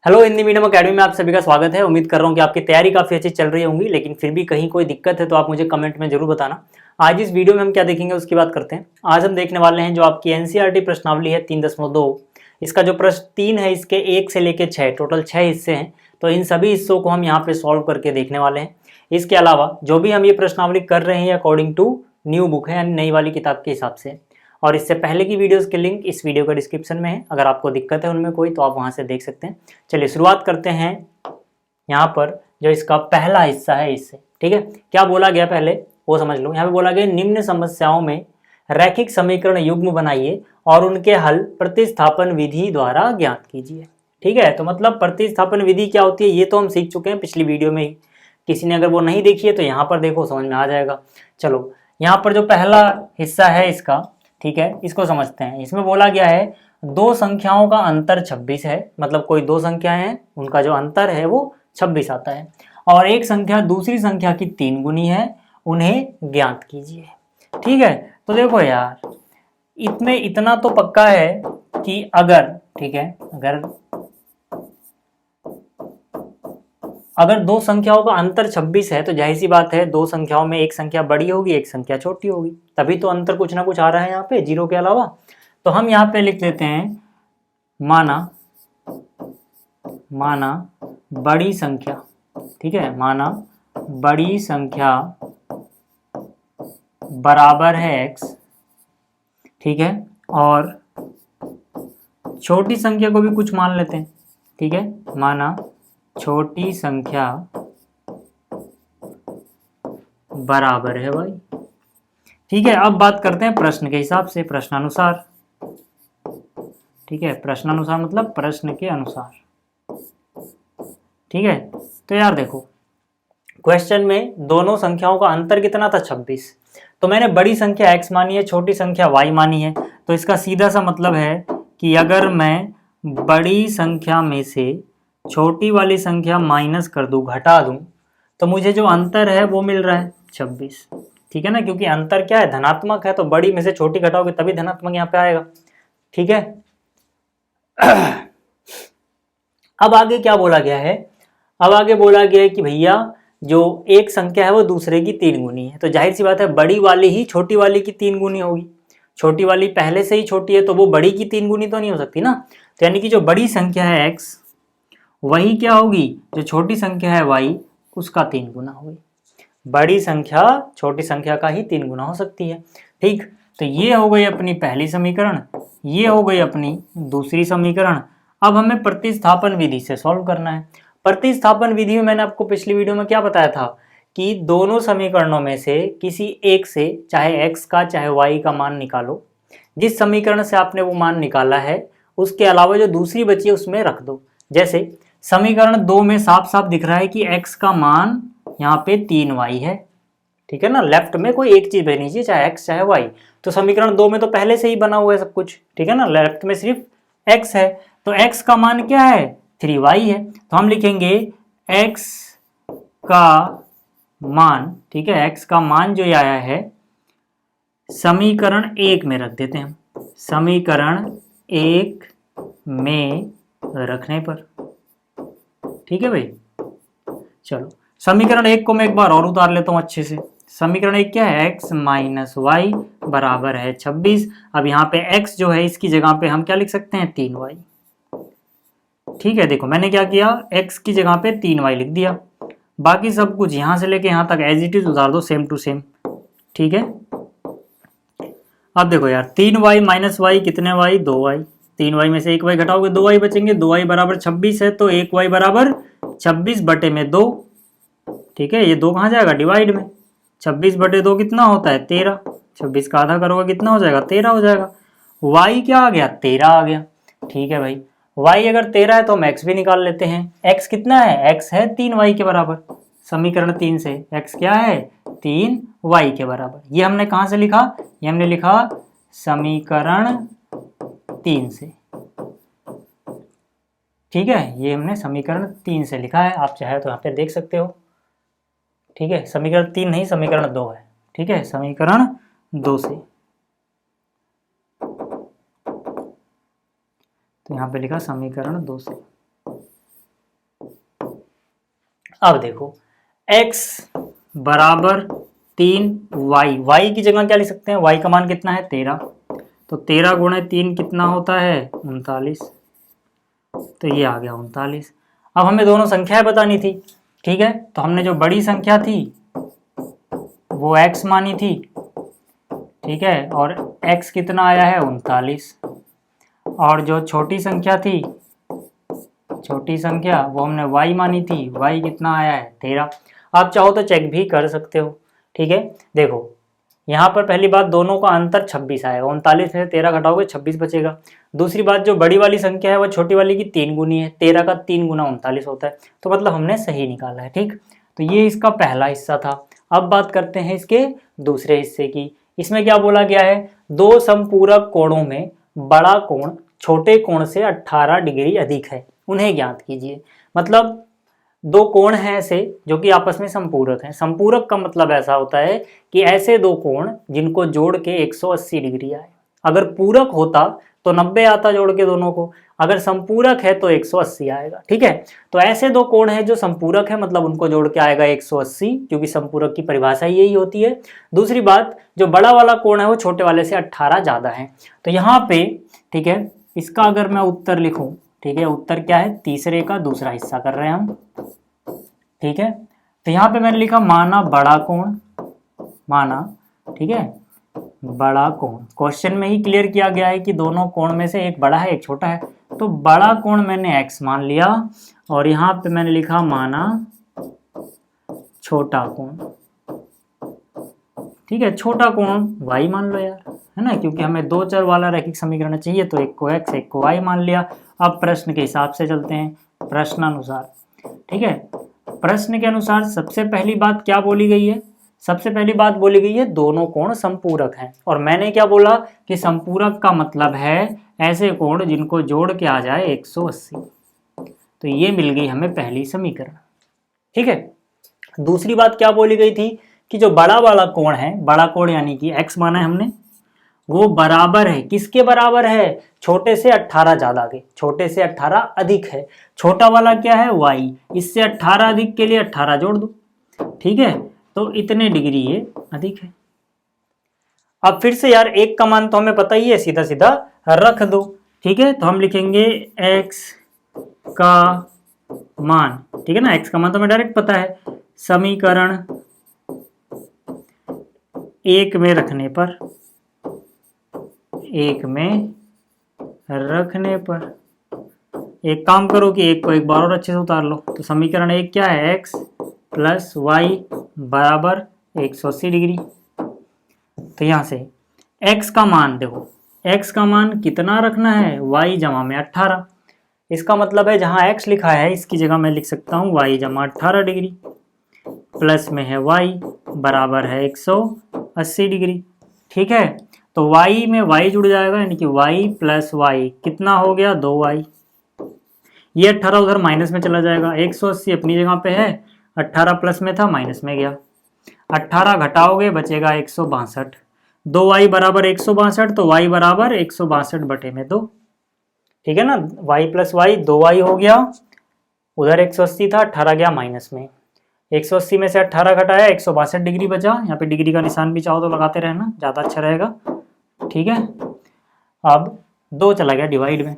Hello, Hindi medium academy में आप सभी का स्वागत है। उम्मीद कर रहा हूँ कि आपकी तैयारी काफ़ी अच्छी चल रही होंगी, लेकिन फिर भी कहीं कोई दिक्कत है तो आप मुझे कमेंट में जरूर बताना। आज इस वीडियो में हम क्या देखेंगे उसकी बात करते हैं। आज हम देखने वाले हैं जो आपकी एनसीईआरटी प्रश्नावली है 3.2, इसका जो प्रश्न 3 है इसके 1 से लेकर 6 टोटल 6 हिस्से हैं। तो इन सभी हिस्सों को हम यहाँ पे सॉल्व करके देखने वाले हैं। इसके अलावा जो भी हम ये प्रश्नावली कर रहे हैं अकॉर्डिंग टू न्यू बुक है, यानी नई वाली किताब के हिसाब से। और इससे पहले की वीडियोस के लिंक इस वीडियो का डिस्क्रिप्शन में है। अगर आपको दिक्कत है उनमें कोई तो आप वहां से देख सकते हैं। चलिए शुरुआत करते हैं यहाँ पर जो इसका पहला हिस्सा है इससे। ठीक है, क्या बोला गया पहले वो समझ लो। यहाँ पे बोला गया निम्न समस्याओं में रैखिक समीकरण युग्म बनाइए और उनके हल प्रतिस्थापन विधि द्वारा ज्ञात कीजिए। ठीक है, तो मतलब प्रतिस्थापन विधि क्या होती है ये तो हम सीख चुके हैं पिछली वीडियो में ही। किसी ने अगर वो नहीं देखी है तो यहाँ पर देखो, समझ में आ जाएगा। चलो यहाँ पर जो पहला हिस्सा है इसका, ठीक है, इसको समझते हैं। इसमें बोला गया है दो संख्याओं का अंतर 26 है, मतलब कोई दो संख्याएं हैं उनका जो अंतर है वो 26 आता है, और एक संख्या दूसरी संख्या की 3 गुनी है, उन्हें ज्ञात कीजिए। ठीक है, तो देखो यार, इसमें इतना तो पक्का है कि अगर, ठीक है, अगर दो संख्याओं का अंतर 26 है तो जाहिर सी बात है दो संख्याओं में एक संख्या बड़ी होगी एक संख्या छोटी होगी, तभी तो अंतर कुछ ना कुछ आ रहा है यहाँ पे जीरो के अलावा। तो हम यहाँ पे लिख देते हैं माना बड़ी संख्या, ठीक है, माना बड़ी संख्या बराबर है x, ठीक है, और छोटी संख्या को भी कुछ मान लेते हैं। ठीक है, माना छोटी संख्या बराबर है y। ठीक है, अब बात करते हैं प्रश्न के हिसाब से, प्रश्नानुसार। ठीक है, प्रश्नानुसार मतलब प्रश्न के अनुसार। ठीक है, तो यार देखो क्वेश्चन में दोनों संख्याओं का अंतर कितना था 26, तो मैंने बड़ी संख्या x मानी है छोटी संख्या y मानी है। तो इसका सीधा सा मतलब है कि अगर मैं बड़ी संख्या में से छोटी वाली संख्या माइनस कर दूं, घटा दूं, तो मुझे जो अंतर है वो मिल रहा है 26। ठीक है ना, क्योंकि अंतर क्या है, धनात्मक है, तो बड़ी में से छोटी घटाओगे तभी धनात्मक यहाँ पे आएगा। ठीक है, अब आगे क्या बोला गया है, अब आगे बोला गया है कि भैया जो एक संख्या है वो दूसरे की 3 गुनी है, तो जाहिर सी बात है बड़ी वाली ही छोटी वाली की 3 गुनी होगी। छोटी वाली पहले से ही छोटी है तो वो बड़ी की 3 गुनी तो नहीं हो सकती ना। तो यानी कि जो बड़ी संख्या है x वही क्या होगी, जो छोटी संख्या है y उसका 3 गुना होगी। बड़ी संख्या छोटी संख्या का ही 3 गुना हो सकती है। ठीक, तो ये हो गई अपनी पहली समीकरण, ये हो गई अपनी दूसरी समीकरण। अब हमें प्रतिस्थापन विधि से सॉल्व करना है। प्रतिस्थापन विधि में मैंने आपको पिछली वीडियो में क्या बताया था कि दोनों समीकरणों में से किसी एक से चाहे x का चाहे y का मान निकालो। जिस समीकरण से आपने वो मान निकाला है उसके अलावा जो दूसरी बची है उसमें रख दो। जैसे समीकरण 2 में साफ साफ दिख रहा है कि x का मान यहाँ पे 3y है। ठीक है ना, लेफ्ट में कोई एक चीज बनी चाहिए, चाहे x चाहे y। तो समीकरण 2 में तो पहले से ही बना हुआ है सब कुछ। ठीक है ना, लेफ्ट में सिर्फ x है, तो x का मान क्या है, 3y है। तो हम लिखेंगे x का मान, ठीक है, x का मान जो आया है समीकरण 1 में रख देते हैं। समीकरण 1 में रखने पर, ठीक है भाई। चलो समीकरण 1 को मैं एक बार और उतार लेता हूं अच्छे से। समीकरण 1 क्या है, x माइनस वाई बराबर है 26। अब यहाँ पे x जो है इसकी जगह पे हम क्या लिख सकते हैं, 3y। ठीक है, देखो मैंने क्या किया, x की जगह पे 3y लिख दिया, बाकी सब कुछ यहाँ से लेके यहाँ तक एज इट इज उतार दो, सेम टू सेम। ठीक है, अब देखो यार 3y माइनस वाई कितने y, 2y। 3y में से एक y घटाओगे 2y बचेंगे, 2y बराबर 26 है, तो 1y बराबर 26 बटे में 2। ठीक है, ये 2 कहाँ जाएगा, डिवाइड में। 26 बटे 2 कितना होता है, 13। 26 का आधा करोगे कितना हो जाएगा, 13 हो जाएगा। y क्या आ गया, 13 आ गया। ठीक है भाई, y अगर 13 है तो हम x भी निकाल लेते हैं। x कितना है, x है 3y के बराबर। समीकरण 3 से x क्या है, 3y के बराबर। ये हमने कहाँ से लिखा, ये हमने लिखा समीकरण 3 से। ठीक है, ये हमने समीकरण 3 से लिखा है, आप चाहे तो यहाँ पे देख सकते हो। ठीक है, समीकरण 3 नहीं, समीकरण 2 है। ठीक है, समीकरण 2 से। तो यहाँ पे लिखा समीकरण 2 से। अब देखो x बराबर 3 y की जगह क्या लिख सकते हैं, y का मान कितना है 13, तो 13 गुणे 3 कितना होता है 39, तो ये आ गया 39। अब हमें दोनों संख्याएं बतानी थी, ठीक है, तो हमने जो बड़ी संख्या थी वो x मानी थी, ठीक है, और x कितना आया है 39, और जो छोटी संख्या थी, छोटी संख्या वो हमने y मानी थी, y कितना आया है 13। आप चाहो तो चेक भी कर सकते हो, ठीक है। देखो यहाँ पर पहली बात दोनों का अंतर 26 आएगा, 39 में 13 घटाओगे 26 बचेगा। दूसरी बात जो बड़ी वाली संख्या है वो छोटी वाली की 3 गुनी है, 13 का 3 गुना 39 होता है, तो मतलब हमने सही निकाला है, ठीक। तो ये इसका पहला हिस्सा था। अब बात करते हैं इसके दूसरे हिस्से की। इसमें क्या बोला गया है, दो समपूरक कोणों में बड़ा कोण छोटे कोण से 18 डिग्री अधिक है, उन्हें ज्ञात कीजिए। मतलब दो कोण हैं ऐसे जो कि आपस में संपूरक हैं। संपूरक का मतलब ऐसा होता है कि ऐसे दो कोण जिनको जोड़ के 180 डिग्री आए। अगर पूरक होता तो 90 आता जोड़ के दोनों को, अगर संपूरक है तो 180 आएगा, ठीक है। तो ऐसे दो कोण हैं जो संपूरक है, मतलब उनको जोड़ के आएगा 180, क्योंकि संपूरक की परिभाषा यही होती है। दूसरी बात जो बड़ा वाला कोण है वो छोटे वाले से 18 ज्यादा है। तो यहाँ पे, ठीक है, इसका अगर मैं उत्तर लिखूं, ठीक है, उत्तर क्या है, तीसरे का दूसरा हिस्सा कर रहे हैं हम, ठीक है। तो यहाँ पे मैंने लिखा माना बड़ा कोण, माना, ठीक है, बड़ा कोण। क्वेश्चन में ही क्लियर किया गया है कि दोनों कोण में से एक बड़ा है एक छोटा है, तो बड़ा कोण मैंने x मान लिया, और यहाँ पे मैंने लिखा माना छोटा कोण, ठीक है, छोटा कोण y मान लो यार, है ना, क्योंकि हमें दो चर वाला रैखिक समीकरण चाहिए, तो एक को x एक को y मान लिया। अब प्रश्न के हिसाब से चलते हैं, प्रश्नानुसार, ठीक है। प्रश्न के अनुसार सबसे पहली बात क्या बोली गई है, सबसे पहली बात बोली गई है दोनों कोण संपूरक हैं, और मैंने क्या बोला कि संपूरक का मतलब है ऐसे कोण जिनको जोड़ के आ जाए 180। तो ये मिल गई हमें पहली समीकरण, ठीक है। दूसरी बात क्या बोली गई थी कि जो बड़ा वाला कोण है, बड़ा कोण यानी कि x माना है हमने, वो बराबर है, किसके बराबर है, छोटे से 18 ज्यादा के, छोटे से 18 अधिक है। छोटा वाला क्या है y, इससे 18 अधिक के लिए 18 जोड़ दो, ठीक है, तो इतने डिग्री ये अधिक है। अब फिर से यार एक का मान तो हमें पता ही है, सीधा सीधा रख दो, ठीक है। तो हम लिखेंगे x का मान, ठीक है ना, x का मान तो हमें डायरेक्ट पता है, समीकरण 1 में रखने पर, 1 में रखने पर, एक काम करो कि एक को एक बार और अच्छे से उतार लो। तो समीकरण 1 क्या है, x प्लस वाई बराबर 180 डिग्री। तो यहाँ से x का मान देखो, x का मान कितना रखना है, y जमा में 18। इसका मतलब है जहाँ x लिखा है इसकी जगह मैं लिख सकता हूँ y जमा 18 डिग्री, प्लस में है y बराबर है 180 डिग्री, ठीक है। तो y में y जुड़ जाएगा, यानी कि y प्लस y कितना हो गया 2y, ये 18 उधर माइनस में चला जाएगा, 180 अपनी जगह पे है, 18 प्लस में था माइनस में गया, 18 घटाओगे बचेगा 162, 2y बराबर 162, तो y बराबर 162/2, ठीक है ना। y प्लस y 2y हो गया, उधर 180 था, 18 गया माइनस में, 180 में से 18 घटाया 162 डिग्री बचा। यहाँ पे डिग्री का निशान भी चाहो तो लगाते रहना, ज़्यादा अच्छा रहेगा, ठीक है। अब 2 चला गया डिवाइड में,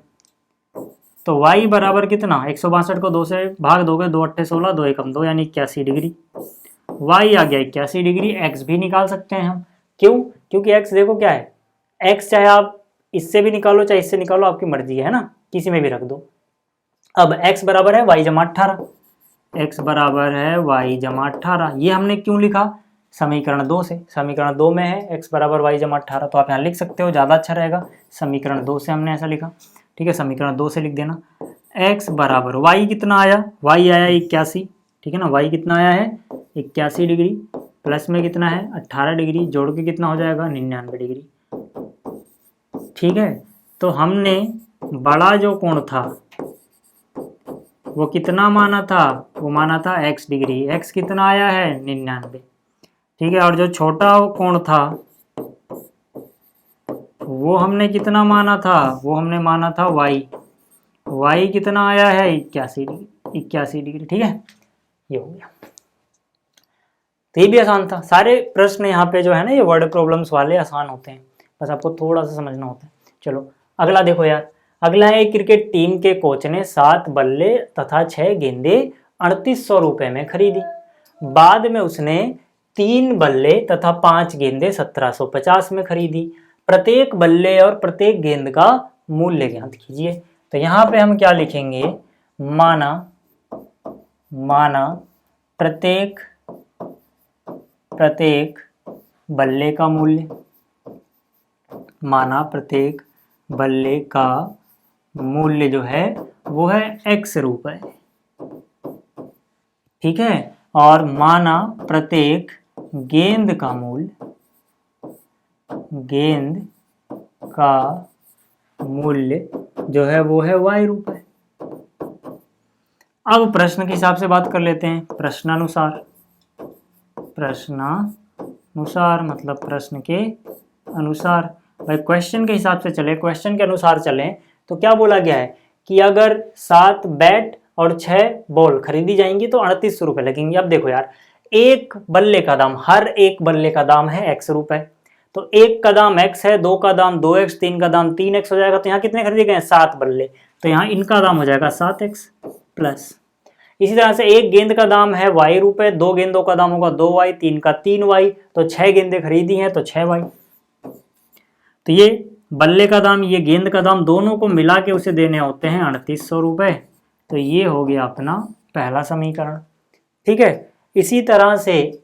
तो y बराबर कितना, 162 को 2 से भाग दोगे, 2 8 16, 2 1 2, यानी 81 डिग्री। y आ गया 81 डिग्री। x भी निकाल सकते हैं हम, क्यों, क्योंकि x देखो क्या है, x चाहे आप इससे भी निकालो चाहे इससे निकालो, आपकी मर्जी है ना, किसी में भी रख दो। अब x बराबर है y जमा 18, x बराबर है y जमा 18, ये हमने क्यों लिखा, समीकरण 2 से, समीकरण 2 में है x बराबर y जमा 18, तो आप यहाँ लिख सकते हो, ज़्यादा अच्छा रहेगा, समीकरण 2 से हमने ऐसा लिखा, ठीक है, समीकरण 2 से लिख देना। x बराबर y कितना आया, y आया 81, ठीक है ना, y कितना आया है 81 डिग्री, प्लस में कितना है 18 डिग्री, जोड़ के कितना हो जाएगा 99 डिग्री, ठीक है। तो हमने बड़ा जो कोण था वो कितना माना था, वो माना था x डिग्री, x कितना आया है 99, ठीक है। और जो छोटा कोण था वो हमने कितना माना था, वो हमने माना था y, y कितना आया है 81 डिग्री, 81 डिग्री, ठीक है। ये हो गया। तो ये भी आसान था। सारे प्रश्न यहाँ पे जो है ना ये वर्ड प्रॉब्लम्स वाले आसान होते हैं, बस आपको थोड़ा सा समझना होता है। चलो अगला देखो यार, अगला है क्रिकेट टीम के कोच ने 7 बल्ले तथा 6 गेंदे 3800 रुपये में खरीदी। बाद में उसने 3 बल्ले तथा 5 गेंदे 1750 में खरीदी। प्रत्येक बल्ले और प्रत्येक गेंद का मूल्य ज्ञात कीजिए। तो यहाँ पे हम क्या लिखेंगे, माना प्रत्येक बल्ले का मूल्य, माना प्रत्येक बल्ले का मूल्य जो है वो है x रुपए, ठीक है। और माना प्रत्येक गेंद का मूल्य जो है वो है y रुपए। अब प्रश्न के हिसाब से बात कर लेते हैं, प्रश्नानुसार मतलब प्रश्न के अनुसार। भाई क्वेश्चन के हिसाब से चले, क्वेश्चन के अनुसार चलें तो क्या बोला गया है कि अगर 7 बैट और 6 बॉल खरीदी जाएंगी तो 3800 रुपये लगेंगे। अब देखो यार, एक बल्ले का दाम, हर एक बल्ले का दाम है x रुपए, तो एक का दाम x है, 2 का दाम 2x, 3 का दाम 3x हो जाएगा। तो यहाँ कितने खरीदे गए, 7 बल्ले, तो यहाँ इनका दाम हो जाएगा 7x प्लस। इसी तरह से एक गेंद का दाम है y रुपए, 2 गेंदों का दाम होगा 2y, 3 का 3y, तो 6 गेंदें खरीदी हैं तो 6y। तो ये बल्ले का दाम, ये गेंद का दाम, दोनों को मिला के उसे देने होते हैं 3800 रुपये। तो ये हो गया अपना पहला समीकरण, ठीक है। इसी तरह से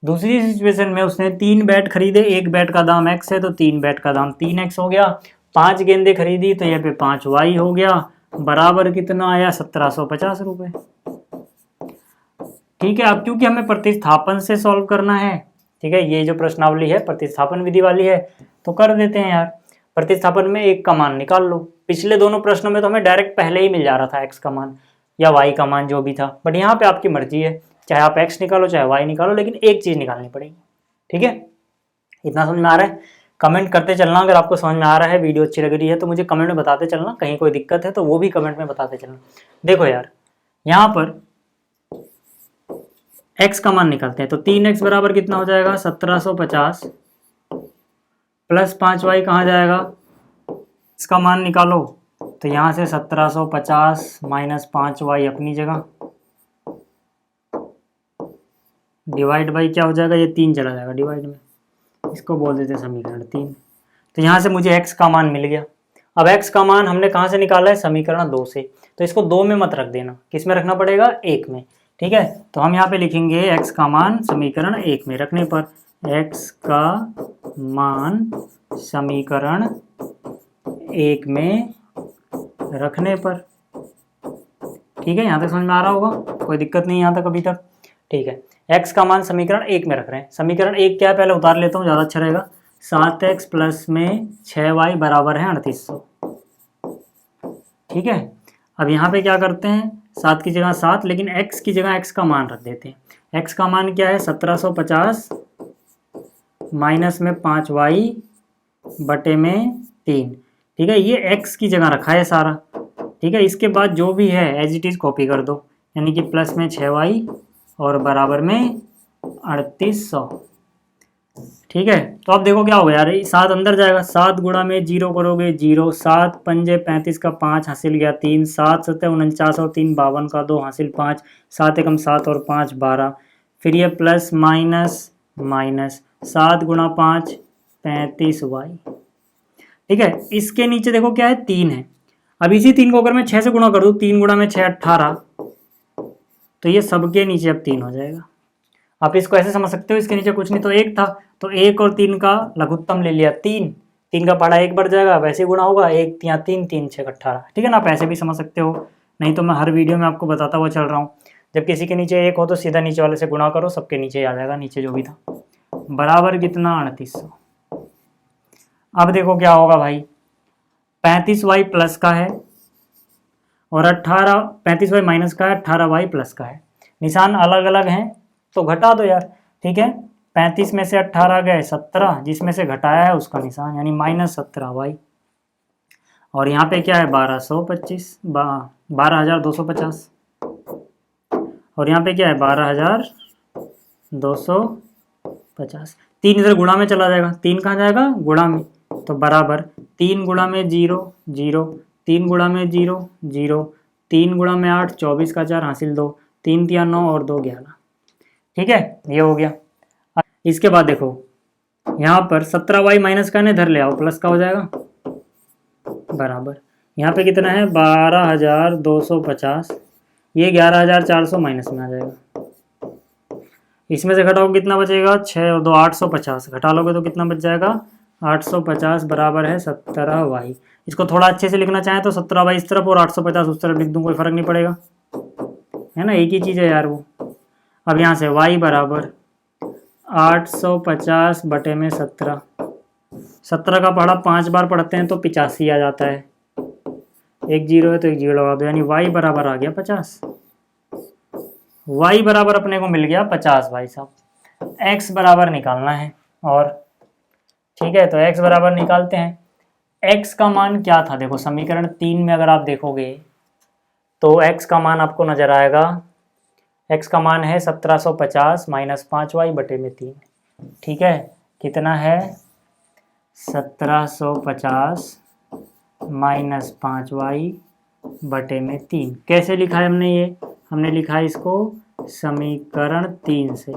दूसरी सिचुएशन में उसने 3 बैट खरीदे, एक बैट का दाम x है तो 3 बैट का दाम 3x हो गया। 5 गेंदें खरीदी तो यहाँ पे 5y हो गया, बराबर कितना आया 1750 रुपये, ठीक है। अब क्योंकि हमें प्रतिस्थापन से सॉल्व करना है, ठीक है, ये जो प्रश्नावली है प्रतिस्थापन विधि वाली है, तो कर देते हैं यार। प्रतिस्थापन में एक का मान निकाल लो। पिछले दोनों प्रश्नों में तो हमें डायरेक्ट पहले ही मिल जा रहा था x का मान या y का मान जो भी था, बट यहाँ पे आपकी मर्जी है, चाहे आप x निकालो चाहे y निकालो, लेकिन एक चीज निकालनी पड़ेगी, ठीक है। इतना समझ में आ रहा है? कमेंट करते चलना अगर आपको समझ में आ रहा है, वीडियो अच्छी लग रही है तो मुझे कमेंट में बताते चलना, कहीं कोई दिक्कत है तो वो भी कमेंट में बताते चलना। देखो यार, यहाँ पर x का मान निकालते हैं तो 3x बराबर कितना हो जाएगा 1750 प्लस 5y कहाँ जाएगा, इसका मान निकालो तो यहाँ से 1750 माइनस 5y अपनी जगह, डिवाइड बाई क्या हो जाएगा, ये 3 चला जाएगा डिवाइड में, इसको बोल देते हैं समीकरण 3। तो यहाँ से मुझे x का मान मिल गया। अब x का मान हमने कहाँ से निकाला है, समीकरण 2 से, तो इसको 2 में मत रख देना, किस में रखना पड़ेगा, 1 में, ठीक है। तो हम यहाँ पे लिखेंगे x का मान समीकरण 1 में रखने पर, x का मान समीकरण 1 में रखने पर, ठीक है। यहाँ तक समझ में आ रहा होगा, कोई दिक्कत नहीं यहाँ तक अभी तक, ठीक है। x का मान समीकरण 1 में रख रहे हैं। समीकरण 1 क्या है, पहले उतार लेता हूँ, ज़्यादा अच्छा रहेगा। 7x प्लस में 6y बराबर है 3800, ठीक है। अब यहाँ पे क्या करते हैं, 7 की जगह 7, लेकिन x की जगह x का मान रख देते हैं। x का मान क्या है 1750 माइनस में 5y बटे में 3, ठीक है। ये x की जगह रखा है सारा, ठीक है। इसके बाद जो भी है एज इट इज़ कॉपी कर दो, यानी कि प्लस में 6y और बराबर में 3800, ठीक है। तो अब देखो क्या हो गया यार, 7 अंदर जाएगा, 7 गुणा में 0 करोगे 0, 7 पंजे 35 का 5 हासिल गया 3, 7 सत्ते 49 और 3 52 का 2 हासिल 5, 7 एकम 7 और 5 12, फिर ये प्लस माइनस माइनस 7 गुणा 5 35y, ठीक है। इसके नीचे देखो क्या है, 3 है। अब इसी 3 को अगर मैं 6 से गुणा कर दूँ, 3 गुणा में 6 18, तो ये सबके नीचे अब 3 हो जाएगा। आप इसको ऐसे समझ सकते हो, इसके नीचे कुछ नहीं तो 1 था, तो 1 और 3 का लघुत्तम ले लिया 3, 3 का पहाड़ा 1 बढ़ जाएगा, वैसे गुणा होगा 1 3 3 3 6 18, ठीक है ना। आप ऐसे भी समझ सकते हो, नहीं तो मैं हर वीडियो में आपको बताता हुआ चल रहा हूँ। जब किसी के नीचे 1 हो तो सीधा नीचे वाले से गुणा करो, सबके नीचे आ जाएगा, नीचे जो भी था, बराबर कितना 3800। अब देखो क्या होगा भाई, 35y प्लस का है और 35y माइनस का है, 18y प्लस का है, निशान अलग अलग हैं तो घटा दो यार, ठीक है। 35 में से 18 गए 17, जिसमें से घटाया है उसका निशान, यानी माइनस 17y, और यहाँ पे क्या है 1225, 12,250। और यहाँ पे क्या है 12,250। 3 इधर गुणा में चला जाएगा, 3 कहाँ जाएगा गुणा में, तो बराबर 3 गुणा में 0 0, 3 गुणा में 0 0, 3 गुणा में 8, 24 का 4 हासिल 2, 3 3 9 और 2 11। ठीक है, ये हो गया। इसके बाद देखो यहाँ पर 17y माइनस का इधर ले आओ, प्लस का हो जाएगा बराबर, यहाँ पे कितना है 12,250, ये 11,400 माइनस में आ जाएगा। इसमें से घटाओ कितना बचेगा 6 और 2 850, घटा लोगे तो कितना बच जाएगा 850 बराबर है 17y। इसको थोड़ा अच्छे से लिखना चाहें तो 17y इस तरफ और 850 उस तरफ लिख दूँ, कोई फर्क नहीं पड़ेगा, है ना, एक ही चीज़ है यार वो। अब यहाँ से y बराबर 850 बटे में 17, 17 का पढ़ा 5 बार पढ़ते हैं तो 85 आ जाता है, एक जीरो है तो एक जीरो लगा दो, यानी y बराबर आ गया 50। y बराबर अपने को मिल गया 50 भाई साहब। x बराबर निकालना है, और ठीक है तो x बराबर निकालते हैं। x का मान क्या था, देखो समीकरण 3 में अगर आप देखोगे तो x का मान आपको नजर आएगा, x का मान है 1750 माइनस 5y बटे में 3। ठीक है, कितना है 1750 माइनस 5y बटे में 3। कैसे लिखा है हमने, ये हमने लिखा है इसको समीकरण 3 से।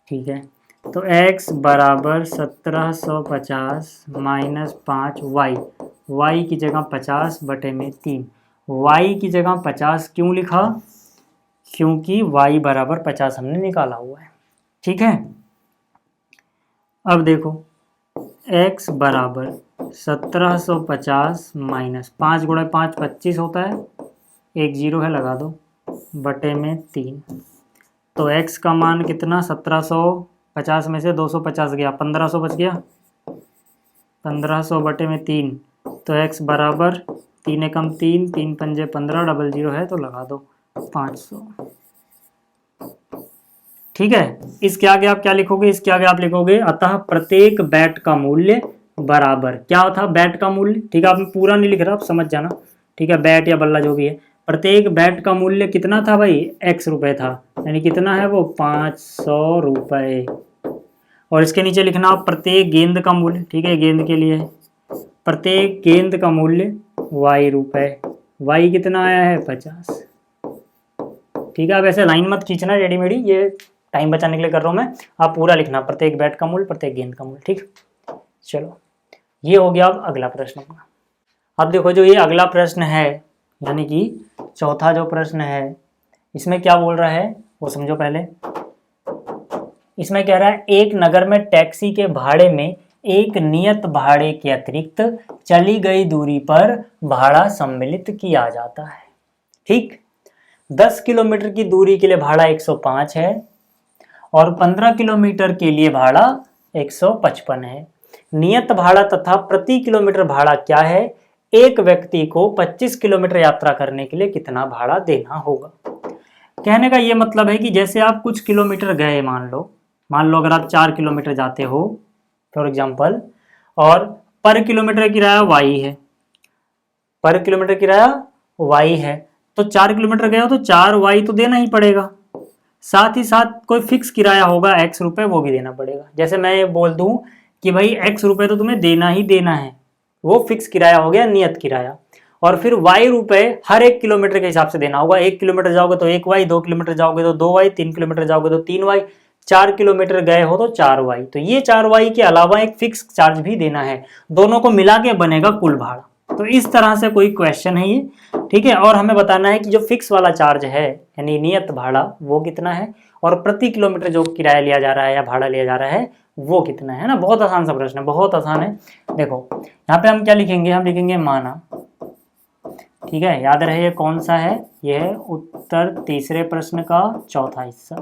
ठीक है, तो x बराबर 1750 माइनस 5y, y की जगह 50 बटे में 3। y की जगह 50 क्यों लिखा, क्योंकि y बराबर 50 हमने निकाला हुआ है। ठीक है, अब देखो x बराबर 1750 माइनस 5 गुणा 5 25 होता है, एक जीरो है लगा दो, बटे में 3। तो x का मान कितना 1750 में से 250 गया, 1500 बच गया, 1500 बटे में 3, तो x बराबर 3 एकम 3, 3 पंजे 15, डबल जीरो है तो लगा दो 500। ठीक है, इसके आगे आप क्या लिखोगे, इसके आगे आप लिखोगे अतः प्रत्येक बैट का मूल्य बराबर, क्या था बैट का मूल्य, ठीक है, आप पूरा नहीं लिख रहा, आप समझ जाना। ठीक है, बैट या बल्ला जो भी है, प्रत्येक बैट का मूल्य कितना था भाई, x रुपए था, यानी कितना है वो 500 रुपए। और इसके नीचे लिखना आप प्रत्येक गेंद का मूल्य, ठीक है, गेंद के लिए प्रत्येक गेंद का मूल्य y रुपए, y कितना आया है 50। ठीक है, अब ऐसे लाइन मत खींचना रेडी मेडी, ये टाइम बचाने के लिए कर रहा हूँ मैं, आप पूरा लिखना प्रत्येक बैट का मूल्य प्रत्येक गेंद का मूल्य। ठीक, चलो ये हो गया। अब अगला प्रश्न अपना, अब देखो जो ये अगला प्रश्न है, यानी कि चौथा जो प्रश्न है, इसमें क्या बोल रहा है वो समझो पहले। इसमें कह रहा है एक नगर में टैक्सी के भाड़े में एक नियत भाड़े के अतिरिक्त चली गई दूरी पर भाड़ा सम्मिलित किया जाता है। ठीक, 10 किलोमीटर की दूरी के लिए भाड़ा 105 है और 15 किलोमीटर के लिए भाड़ा 155 है। नियत भाड़ा तथा प्रति किलोमीटर भाड़ा क्या है, एक व्यक्ति को 25 किलोमीटर यात्रा करने के लिए कितना भाड़ा देना होगा। कहने का ये मतलब है कि जैसे आप कुछ किलोमीटर गए, मान लो अगर आप 4 किलोमीटर जाते हो फॉर एग्जांपल, और पर किलोमीटर किराया y है, पर किलोमीटर किराया y है, तो 4 किलोमीटर गए हो तो 4y तो देना ही पड़ेगा, साथ ही साथ कोई फिक्स किराया होगा x रुपए, वो भी देना पड़ेगा। जैसे मैं ये बोल दूं कि भाई x रुपए तो तुम्हें देना ही देना है, वो फिक्स किराया हो गया, नियत किराया, और फिर y रुपए हर 1 किलोमीटर के हिसाब से देना होगा। 1 किलोमीटर जाओगे तो 1y, 2 किलोमीटर जाओगे तो 2y, 3 किलोमीटर जाओगे तो 3y, 4 किलोमीटर गए हो तो 4y। तो ये 4y के अलावा एक फिक्स चार्ज भी देना है, दोनों को मिला के बनेगा कुल भाड़ा। तो इस तरह से कोई क्वेश्चन है ये। ठीक है, और हमें बताना है कि जो फिक्स वाला चार्ज है यानी नियत भाड़ा वो कितना है, और प्रति किलोमीटर जो किराया लिया जा रहा है या भाड़ा लिया जा रहा है वो कितना है ना। बहुत आसान सा प्रश्न है, बहुत आसान है। देखो यहाँ पे हम क्या लिखेंगे, हम लिखेंगे माना। ठीक है, याद रहे ये कौन सा है, ये है उत्तर तीसरे प्रश्न का चौथा हिस्सा।